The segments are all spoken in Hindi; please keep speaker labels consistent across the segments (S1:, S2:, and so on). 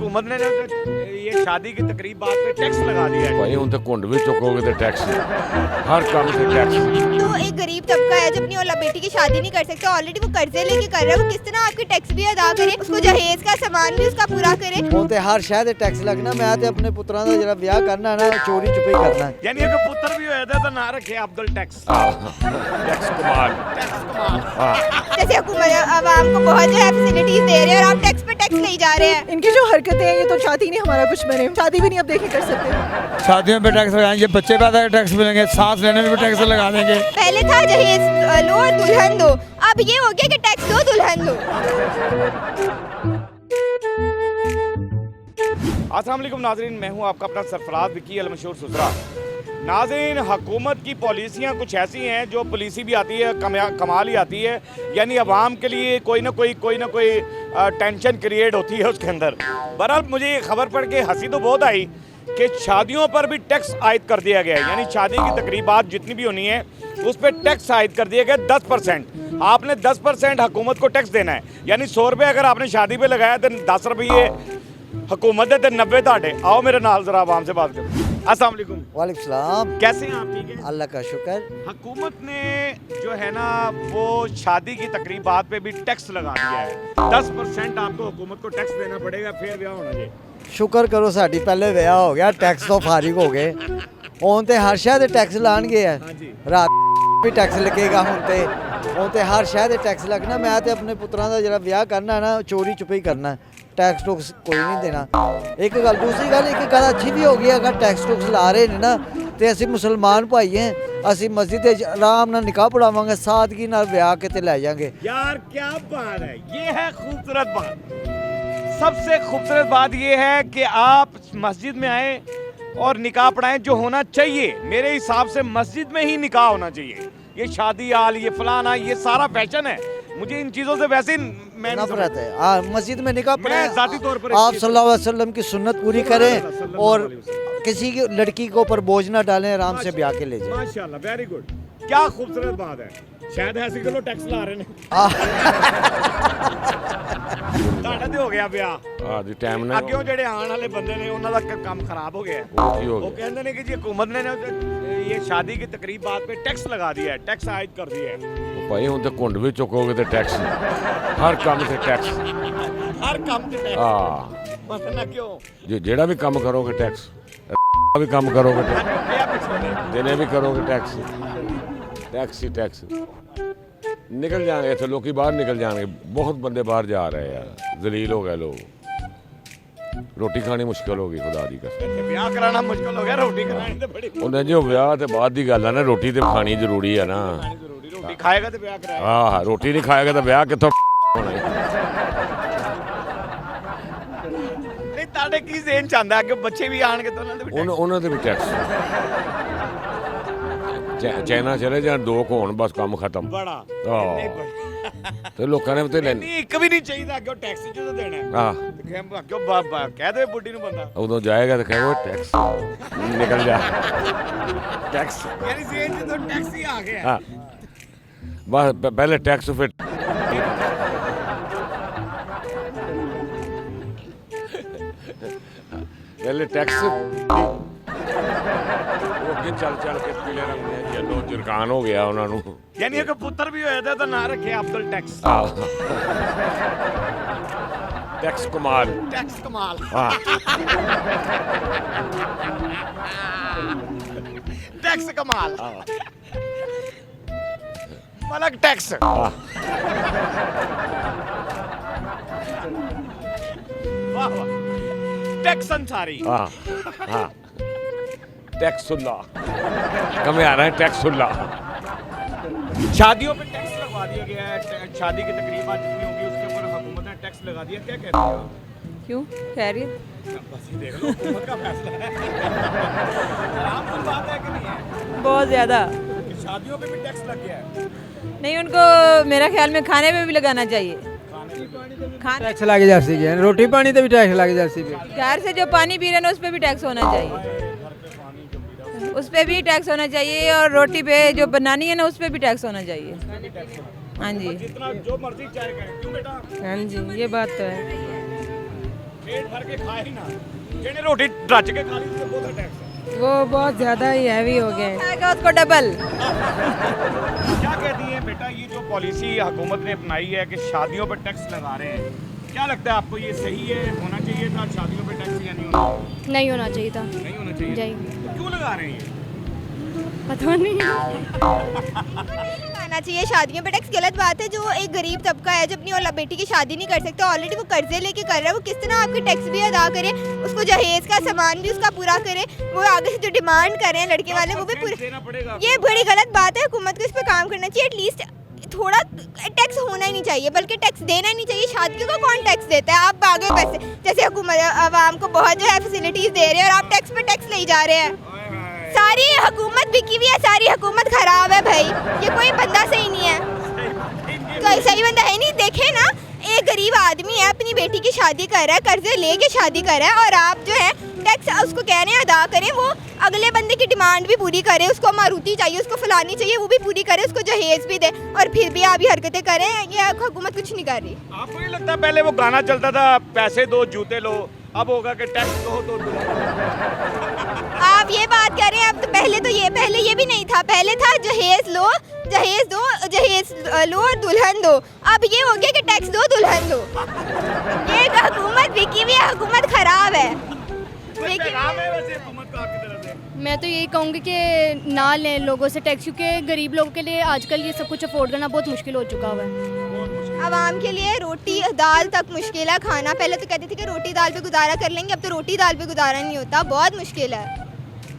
S1: हुकूमत ने ये शादी की तकरीब बात पे टैक्स लगा दिया है।
S2: भाई उनते कुंड भी चुकोगे तो टैक्स, हर काम से टैक्स।
S3: तो एक गरीब तबका है जो अपनी औला बेटी की शादी नहीं कर सकता, ऑलरेडी वो कर्जे लेके कर रहा है, वो किस तरह आपके टैक्स भी अदा करे, उसको जहेज का सामान भी उसका पूरा करे।
S4: ਹੁਣ ਤੇ ਹਰ ਸ਼ਹਿਰ ਦੇ ਟੈਕਸ ਲੱਗਣਾ। ਮੈਂ ਤੇ ਆਪਣੇ ਪੁੱਤਰਾਂ ਦਾ ਜਿਹੜਾ ਵਿਆਹ ਕਰਨਾ ਨਾ ਚੋਰੀ ਚੁਪੇ ਕਰਨਾ।
S1: यानी अगर पुत्र भी होया तो ना रखे अब्दुल टैक्स।
S2: टैक्स कमाल।
S1: टैक्स कमाल।
S3: जैसे हुकूमत आवाम को बहुत जो है फैसिलिटीज दे रहे हैं और आप टैक्स पे टैक्स ले जा रहे हैं।
S5: इनकी जो हरकतें हैं ये तो चाहती नहीं हमारा कुछ बने, शादी भी नहीं अब देखिए कर सकते।
S6: शादियों पे टैक्स लगाएंगे, बच्चे पैदा के टैक्स मिलेंगे, सांस लेने में भी टैक्स लगा देंगे।
S3: पहले था जहेज लो और दुल्हन दो, अब ये हो गया कि टैक्स दो दुल्हन दो।
S1: अस्सलाम वालेकुम नाज़रीन, मैं हूं आपका अपना सरफराज विकी अल मशहूर सुसरा। नाज़रीन, हुकूमत की पॉलिसियां कुछ ऐसी हैं जो पॉलिसी भी आती है कमाल ही आती है, यानी अवाम के लिए कोई ना कोई टेंशन क्रिएट होती है उसके अंदर। बहरहाल मुझे ये खबर पढ़ के हंसी तो बहुत आई कि शादियों पर भी टैक्स आयद कर दिया गया है, यानी शादी की तकरीबात जितनी भी होनी है उस पर टैक्स आयद कर दिया गया 10%। आपने 10% हुकूमत को टैक्स देना है, यानी 100 रुपये अगर आपने शादी पे लगाया तो 10 रुपये हुकूमत है तो 90 ताड़े। आओ मेरे नाल जरा आवाम से बात करो। अस्सलाम वालेकुम।
S4: वालेकुम सलाम।
S1: कैसे हैं आप? ठीक है,
S4: अल्लाह का शुक्र।
S1: हुकूमत ने जो है ना वो शादी की तकरीबात पे भी टैक्स लगा दिया है। 10% आपको हुकूमत को टैक्स देना पड़ेगा, फिर ब्याह होना चाहिए।
S4: ਸ਼ੁਕਰ ਕਰੋ ਸਾਡੀ ਪਹਿਲੇ ਵਿਆਹ ਹੋ ਗਿਆ, ਟੈਕਸ ਤੋਂ ਫਾਰਿਗ ਹੋ ਗਏ। ਹੁਣ ਤੇ ਹਰ ਸ਼ਹਿਰ ਦੇ ਟੈਕਸ ਲਾਣਗੇ ਆ।
S1: हाँ जी।
S4: ਰਾਤ ਵੀ ਟੈਕਸ ਲੱਗੇਗਾ ਹੁਣ ਤੇ ਹਰ ਸ਼ਹਿਰ ਦੇ ਟੈਕਸ ਲੱਗਣਾ। ਮੈਂ ਤੇ ਆਪਣੇ ਪੁੱਤਰਾਂ ਦਾ ਜਿਹੜਾ ਵਿਆਹ ਕਰਨਾ ਨਾ ਚੋਰੀ ਚੁਪੇ ਹੀ ਕਰਨਾ, ਟੈਕਸ ਟੁਕਸ ਕੋਈ ਨਹੀਂ ਦੇਣਾ। ਇੱਕ ਗੱਲ, ਦੂਸਰੀ ਗੱਲ ਇੱਕ ਗੱਲ ਅੱਛੀ ਵੀ ਹੋ ਗਈ, ਅਗਰ ਟੈਕਸ ਟੁਕਸ ਲਾ ਰਹੇ ਨੇ ਨਾ ਤੇ ਅਸੀਂ ਮੁਸਲਮਾਨ ਭਾਈ ਹਾਂ, ਅਸੀਂ ਮਸਜਿਦ ਦੇ ਆਰਾਮ ਨਾਲ ਨਿਕਾਹ ਪੜਾਵਾਂਗੇ, ਸਾਦਗੀ ਨਾਲ ਵਿਆਹ ਕੇ ਤੇ ਲੈ ਜਾਾਂਗੇ।
S1: यार क्या बात है, ये है खूबसूरत बात। सबसे खूबसूरत बात ये है कि आप मस्जिद में आए और निकाह पढ़ाएं, जो होना चाहिए मेरे हिसाब से मस्जिद में ही निकाह होना चाहिए। ये शादी हाल, ये फलाना, ये सारा फैशन है। मुझे इन चीज़ों से वैसे मैं नहीं
S4: नफरत है। हाँ, मस्जिद में निकाह
S1: मैं
S4: पढ़े,
S1: ज़ाती तौर पर
S4: आप सल्लल्लाहु अलैहि वसल्लम की सुन्नत पूरी करें और किसी की लड़की के ऊपर बोझ ना डालें, आराम से ब्याह के ले जाएं।
S1: माशाल्लाह, वेरी गुड। क्या खूबसूरत बात है। शायद ऐसे किलो टैक्स ला रहे ने ਤੁਹਾਡਾ ਤੇ ਹੋ ਗਿਆ ਵਿਆਹ।
S2: ਹਾਂ ਜੀ, ਟਾਈਮ ਨਾਲ
S1: ਅੱਗੇ ਜਿਹੜੇ ਆਉਣ ਵਾਲੇ ਬੰਦੇ ਨੇ ਉਹਨਾਂ ਦਾ ਕੰਮ ਖਰਾਬ ਹੋ ਗਿਆ ਹੈ।
S2: ਕੀ ਹੋ
S1: वो
S2: ਗਿਆ?
S1: कहते हैं कि जी हुकूमत ने ना ये शादी की तकरीब बात पे टैक्स लगा दिया है, टैक्स आयद कर दिया है।
S2: भाई उनते कुंड भी चुकोगे तो टैक्स, हर काम से टैक्स।
S1: हर काम पे टैक्स।
S2: हाँ,
S1: मतलब क्यों?
S2: जेड़ा भी काम करोगे टैक्स, भी काम करोगे टैक्स,
S1: आज क्या पिछले ने?
S2: देने भी करोगे टैक्स, टैक्स ही टैक्स। निकल जाएंगे इतने लोग बाहर निकल जाएंगे, बहुत बंदे बाहर जा रहे हैं यार, जलील हो गए लोग, रोटी खानी मुश्किल होगी खुदा दी कसम।
S1: ब्याह कराना मुश्किल हो गया, रोटी करानी तो बड़ी
S2: उन्हें जो ब्याह ते बाद दी गल है ना, रोटी तो खानी जरूरी है ना।
S1: जरूरी। रोटी खाएगा तो ब्याह कराएगा।
S2: हाँ, रोटी नहीं खाएगा तो ब्याह कितों होना है।
S1: नहीं ताड़े की जेन चाहता है कि बच्चे भी आएंगे तो उन्होंने भी
S2: उन्होंने भी टैक्स। चाइना चले जाए, 2 होण बस काम खत्म।
S1: बड़ा
S2: हाँ।
S1: नहीं बड़ा।
S2: तो लोगों ने तो लेने।
S1: नहीं एक भी नहीं चाहिए अगे टैक्स जो देना है।
S2: हाँ,
S1: अगे कह दे बुढ़ी नु बंदा,
S2: उदों जाएगा तो कहेगा टैक्स निकल जा टैक्स।
S1: यानी जेन जो तो टैक्स ही आ गया।
S2: हाँ, बस पहले टैक्स फिर पहले टैक्स चल के पीले रंग में येलो जुर्कान हो गया उन्होंने।
S1: यानी अगर पुत्र भी होया तो ना रखे अब्दुल टैक्स।
S2: टैक्स कमाल।
S1: टैक्स कमाल।
S2: हाँ,
S1: टैक्स कमाल। मलक टैक्स।
S2: हाँ।
S1: वाह वाह। टैक्स अंसारी।
S2: हाँ, हाँ, टैक्सुल्ला कम आ रहा है, टैक्सुल्ला।
S1: शादियों पे टैक्स लगवा दिया गया है, शादी की तकरीबात जितनी होगी उसके ऊपर हुकूमत ने टैक्स लगा दिया, क्या कहते हो?
S5: क्यों? खैरियत?
S1: बस ये देख लो, हुकूमत का फैसला है। आराम की बात है कि नहीं है?
S5: बहुत ज़्यादा।
S1: कि शादियों पे भी टैक्स लग गया है।
S5: नहीं, उनको मेरा ख्याल में खाने पे भी लगाना चाहिए। खाने
S6: टैक्स लग जाती है, रोटी पानी तो भी टैक्स लग जाती है।
S5: घर से जो पानी पी रहे हैं उस पर भी टैक्स होना चाहिए, उस पर भी टैक्स होना चाहिए, और रोटी पे जो बनानी है ना उस पर भी टैक्स होना चाहिए। हाँ जी,
S1: जितना जो मर्जी चाहे करें, क्यों बेटा?
S5: हाँ जी, ये बात तो है।
S1: पेट भर के खाए ही ना ਜਿਹਨੇ ਰੋਟੀ ਰੱਜ ਕੇ ਖਾ ਲਈ ਤੇ ਬਹੁਤਾ ਟੈਕਸ ਹੈ
S5: वो बहुत ज़्यादा ही हैवी हो गए खाएगा उसको डबल
S1: क्या कहती हैं बेटा ये जो पॉलिसी हुकूमत ने अपनाई है कि शादियों पर टैक्स लगा रहे हैं क्या लगता है आपको ये सही है होना चाहिए था शादियों पर टैक्स या नहीं होना
S7: नहीं होना चाहिए था
S1: नहीं होना चाहिए
S7: जी।
S1: तो क्यों लगा रहे हैं ये
S7: पता नहीं
S3: लगाना चाहिए शादियों पे टैक्स। गलत बात है। जो एक गरीब तबका है जो अपनी और बेटी की शादी नहीं कर सकता, ऑलरेडी वो कर्जे लेके कर रहा है, वो किस तरह आपके टैक्स भी अदा करे, उसको जहेज का सामान भी उसका पूरा करे, वो आगे से जो डिमांड कर रहे हैं लड़के वाले वो भी पूरे
S1: देना पड़ेगा
S3: ये बड़ी गलत बात है। हुकूमत को इस पर काम करना चाहिए। एटलीस्ट थोड़ा टैक्स होना ही नहीं चाहिए, बल्कि टैक्स देना ही नहीं चाहिए। शादियों का कौन टैक्स देता है? आप आगे पैसे जैसे हुकूमत आवाम को बहुत जो है फैसिलिटीज दे रहे हैं और आप टैक्स पे टैक्स ले जा रहे हैं। सारी हुकूमत बिकी हुई है, सारी हुकूमत खराब है भाई। ये कोई बंदा सही नहीं है, कोई सही बंदा है नहीं। देखे ना, एक गरीब आदमी है अपनी बेटी की शादी कर रहा है, कर्जे लेके शादी कर रहा है, और आप जो है टैक्स उसको कह रहे हैं अदा करें। वो अगले बंदे की डिमांड भी पूरी करे, उसको मारुति चाहिए, उसको फलानी चाहिए, वो भी पूरी करे, उसको जहेज भी दे, और फिर भी आप ये हरकतें करें। ये हुकूमत कुछ नहीं कर रही।
S1: आपको ये लगता है पहले वो गाना चलता था पैसे दो जूते लो, अब होगा कि टैक्स दो तो
S3: आप ये बात कर रहे हैं। अब तो पहले ये भी नहीं था। पहले था जहेज लो, जहेज लो और दुल्हन दो। अब ये हो गया कि टैक्स दो बिल्कुल दो। ये हुकूमत बिकी हुई है, हुकूमत खराब है।
S1: पैगाम है वैसे हुकूमत का आपकी तरफ से?
S7: मैं तो यही कहूँगी कि ना लें लोगों से टैक्स, क्योंकि गरीब लोगों के लिए आजकल ये सब कुछ अफोर्ड करना बहुत मुश्किल हो चुका हुआ है।
S3: आवाम के लिए रोटी दाल तक मुश्किल है खाना। पहले तो कहते थे कि रोटी दाल पे गुजारा कर लेंगे, अब तो रोटी दाल पे गुजारा नहीं होता, बहुत मुश्किल है।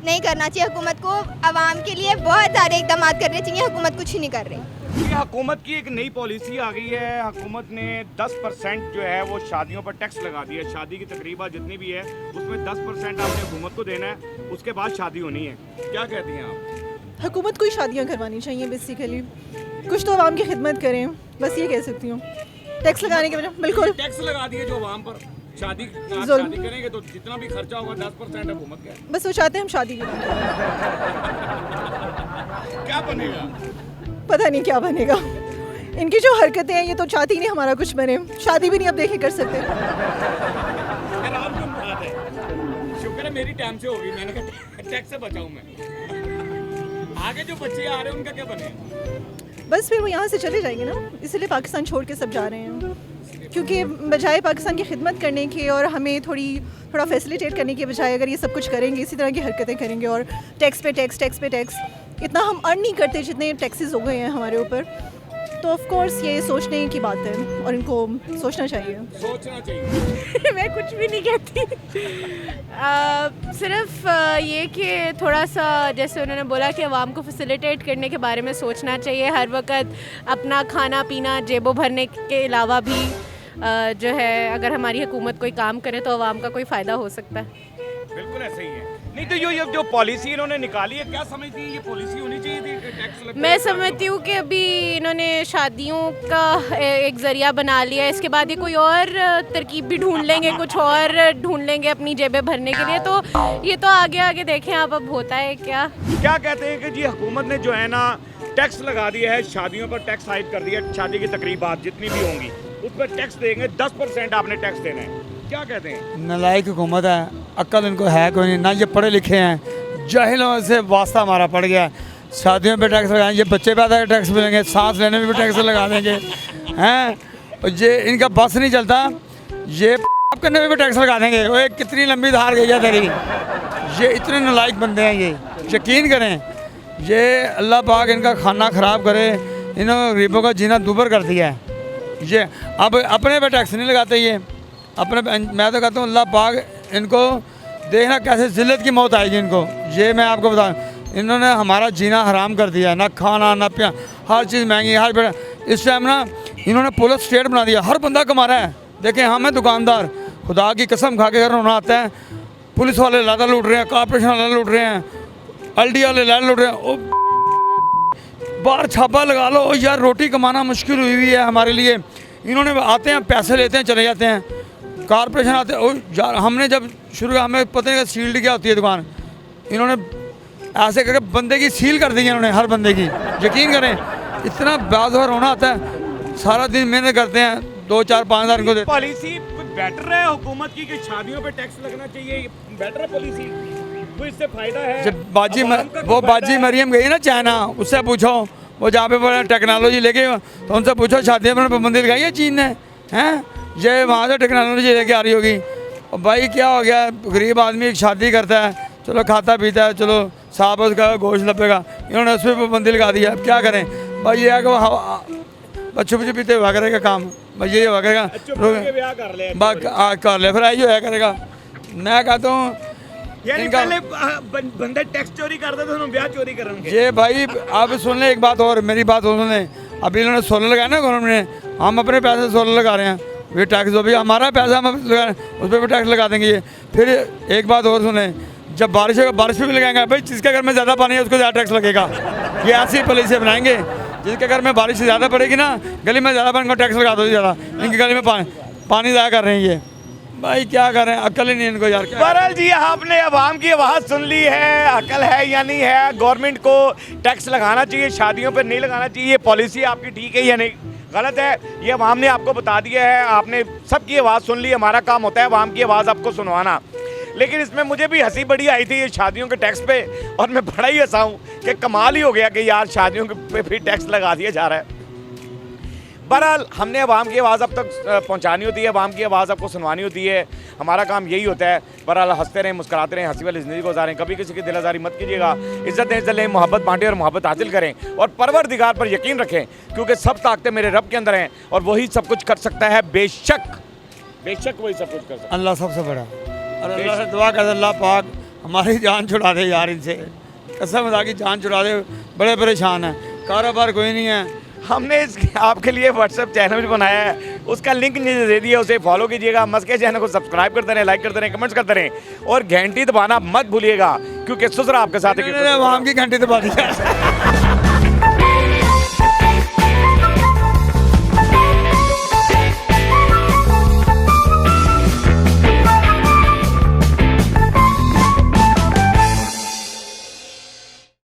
S3: नहीं करना चाहिए हुकूमत को। आवाम के लिए बहुत सारे इकदाम करने चाहिए, हुकूमत कुछ नहीं कर रही।
S1: ये हुकूमत की एक नई पॉलिसी आ गई है। हुकूमत ने 10% जो है वो शादियों पर टैक्स लगा दिया है। शादी की तकरीबा जितनी भी है उसमें 10% आपने हुकूमत को देना है, उसके बाद शादी होनी है। क्या कहती हैं आप?
S8: हुकूमत को ही शादियाँ करवानी चाहिए बेसिकली। कुछ तो आवाम की खिदमत करें, बस ये कह सकती हूँ। टैक्स लगाने के बजाय बिल्कुल
S1: टैक्स लगा दिए जो आवाम पर। शादी
S8: जुल्म।
S1: शादी करेंगे तो जितना भी खर्चा होगा 10% हुकूमत का है।
S8: बस वो चाहते हैं हम शादी करें।
S1: क्या बनेगा?
S8: पता नहीं क्या बनेगा। इनकी जो हरकतें हैं ये तो चाहती नहीं हमारा कुछ बने। शादी भी नहीं अब देखे कर सकते।
S1: शुक्र है मेरी टाइम से होगी, मैंने कहा टैक्स से बचाऊं मैं। आगे जो बच्चे आ रहे हैं उनका क्या बने?
S8: बस फिर वो यहाँ से चले जाएंगे ना, इसलिए पाकिस्तान छोड़ के सब जा रहे हैं। क्योंकि बजाय पाकिस्तान की खिदमत करने के और हमें थोड़ा फैसिलिटेट करने के बजाय अगर ये सब कुछ करेंगे, इसी तरह की हरकतें करेंगे और टैक्स पे टैक्स, इतना हम अर्न नहीं करते जितने टैक्सेस हो गए हैं हमारे ऊपर, तो ऑफ कोर्स ये सोचने की बात है और इनको सोचना चाहिए।
S1: सोचना चाहिए।
S9: मैं कुछ भी नहीं कहती। सिर्फ ये कि थोड़ा सा जैसे उन्होंने बोला कि आवाम को फैसिलिटेट करने के बारे में सोचना चाहिए। हर वक्त अपना खाना पीना जेबों भरने के अलावा भी जो है अगर हमारी हुकूमत कोई काम करे तो आवाम का कोई फ़ायदा हो सकता है।
S1: बिल्कुल ऐसे ही है। नहीं तो ये जो पॉलिसी इन्होंने निकाली है, क्या समझती है ये पॉलिसी होनी चाहिए थी कि टैक्स लगता है?
S9: मैं समझती हूँ कि अभी इन्होंने शादियों का एक ज़रिया बना लिया, इसके बाद ये कोई और तरकीब भी ढूंढ लेंगे, कुछ और ढूंढ लेंगे अपनी जेबें भरने के लिए। तो ये तो आगे देखें आप अब होता है क्या।
S1: क्या कहते हैं कि जी हुकूमत ने जो है ना टैक्स लगा दिया है, शादियों पर टैक्स हाइक कर दिया है। शादी की तकरीबात जितनी भी होंगी उस पर टैक्स देंगे, 10% आपने टैक्स देना है। क्या कहते हैं?
S6: नालायक हुकूमत है, अक्ल इनको है कोई नहीं, ना ये पढ़े लिखे हैं, जाहिलों से वास्ता हमारा पड़ गया। शादियों पे टैक्स लगाएंगे, ये बच्चे पैदा के टैक्स मिलेंगे, सांस लेने में भी टैक्स लगा देंगे हैं। और ये इनका बस नहीं चलता, ये करने में भी टैक्स लगा देंगे। वो कितनी लंबी धार गई है तेरी। ये इतने नालायक बंदे हैं, ये यकीन करें। ये अल्लाह पाक इनका खाना ख़राब करे, इन्होंने गरीबों का जीना दूभर कर दिया है। ये अब अपने पे टैक्स नहीं लगाते, ये अपने मैं तो कहता हूँ अल्लाह पाक इनको देखना कैसे जिल्लत की मौत आएगी इनको। ये मैं आपको बताऊँ, इन्होंने हमारा जीना हराम कर दिया है, ना खाना ना पिया, हर चीज़ महंगी। हर इस टाइम ना इन्होंने पुलिस स्टेट बना दिया, हर बंदा कमा रहा है। देखें हम हैं दुकानदार, खुदा की कसम खा के घर रोना आता है। पुलिस वाले लादा लूट रहे हैं, कॉर्पोरेशन वाले लूट रहे हैं, LD वाले लाद लूट रहे हैं। बाहर छापा लगा लो यार, रोटी कमाना मुश्किल हुई है हमारे लिए। इन्होंने आते हैं, पैसे लेते हैं, चले जाते हैं। कॉर्पोरेशन आते हैं यार, हमने जब शुरू किया हमें पता नहीं सील्ड क्या होती है दुकान, इन्होंने ऐसे करके बंदे की सील कर दी है इन्होंने, हर बंदे की। यकीन करें इतना बाज़ बार रोना आता है, सारा दिन मेहनत करते हैं, 2 4 5 हज़ार इनको देते।
S1: पॉलिसी बेटर है हुकूमत की कि शादियों पे टैक्स लगना चाहिए, बेटर है पॉलिसी, कोई इससे फायदा है?
S6: जब बाजी
S1: अवाम का
S6: वो
S1: कोई
S6: बाजी
S1: फायदा है?
S6: मरियम गई ना चाइना, उससे पूछो, वो जहाँ पे बड़ा टेक्नोलॉजी लेके, तो उनसे पूछो शादियों पर पाबंदी लगाई है चीन ने, हैं? ये वहाँ से टेक्नोलॉजी लेके आ रही होगी। और भाई क्या हो गया, गरीब आदमी एक शादी करता है, चलो खाता पीता है, चलो साफ उसका गोश्त लपेगा, इन्होंने उस पर पाबंदी लगा दी है। अब क्या करें भाई, ये है कि वो छुप छुपीते हुआ करेगा काम, भाई ये हुआ करेगा,
S1: ब्याह कर ले,
S6: कर ले, फिर आई होया करेगा। मैं कहता हूँ
S1: यानी
S6: इनका-
S1: पहले बंदे टैक्स चोरी करते थे, उन्होंने ब्याह चोरी करेंगे।
S6: ये भाई आप सुन ले एक बात और, मेरी बात और सुन ले। अभी इन्होंने सोलर लगाया ना गवर्नमेंट ने, हम अपने पैसे से सोलर लगा रहे हैं, ये टैक्स जो भी हमारा पैसा हम लगा रहे हैं, उस पर भी टैक्स लगा देंगे ये। फिर एक बात और सुने, जब बारिश होगा बारिश पे भी लगाएंगे, भाई जिसके घर में ज़्यादा पानी है उसको ज़्यादा टैक्स लगेगा। ये ऐसी पॉलिसी बनाएंगे, जिसके घर में बारिश ज़्यादा पड़ेगी ना, गली में ज़्यादा पानी को टैक्स लगा दो ज़्यादा, इनकी गली में पानी ज़्यादा कर रहे हैं ये। भाई क्या करें, अक्ल ही नहीं इनको यार।
S1: बहरहाल जी, आपने अवाम की आवाज़ सुन ली है, अकल है या नहीं है, गवर्नमेंट को टैक्स लगाना चाहिए, शादियों पर नहीं लगाना चाहिए, पॉलिसी आपकी ठीक है या नहीं गलत है, ये अवाम ने आपको बता दिया है। आपने सबकी आवाज़ सुन ली, हमारा काम होता है अवाम की आवाज़ आपको सुनवाना। लेकिन इसमें मुझे भी हंसी बड़ी आई थी ये शादियों के टैक्स पे, और मैं बड़ा ही हंसा हूँ कि कमाल ही हो गया कि यार शादियों पे भी टैक्स लगा दिया जा रहा है। बहरहाल हमने अवाम की आवाज़ अब तक पहुंचानी होती है, अवाम की आवाज़ आपको सुनवानी होती है, हमारा काम यही होता है। बहरहाल हंसते रहें, मुस्कुराते रहें, हंसी वाली ज़िंदगी गुजारें, कभी किसी की दिल आज़ारी मत कीजिएगा, इज़्ज़त दें, इज़्ज़त लें, मोहब्बत बांटें और मोहब्बत हासिल करें, और परवरदिगार पर यकीन रखें, क्योंकि सब ताकतें मेरे रब के अंदर हैं और वही सब कुछ कर सकता है, बेशक बेशक वही सब कुछ कर सकता है।
S6: अल्लाह सबसे बड़ा, और अल्लाह से दुआ कर, अल्लाह पाक हमारी जान छुड़ा दे यार, इनसे कसम खुदा की जान छुड़ा दे, बड़े परेशान हैं, कारोबार कोई नहीं है।
S1: हमने आपके लिए व्हाट्सएप चैनल भी बनाया है, उसका लिंक नीचे दे दिया, उसे फॉलो कीजिएगा, मस्के चैनल को सब्सक्राइब करते रहें, लाइक करते रहें, कमेंट्स करते रहें, और घंटी दबाना मत भूलिएगा, क्योंकि सुसरा आपके साथ है।
S6: आवाम की घंटी दबा दी।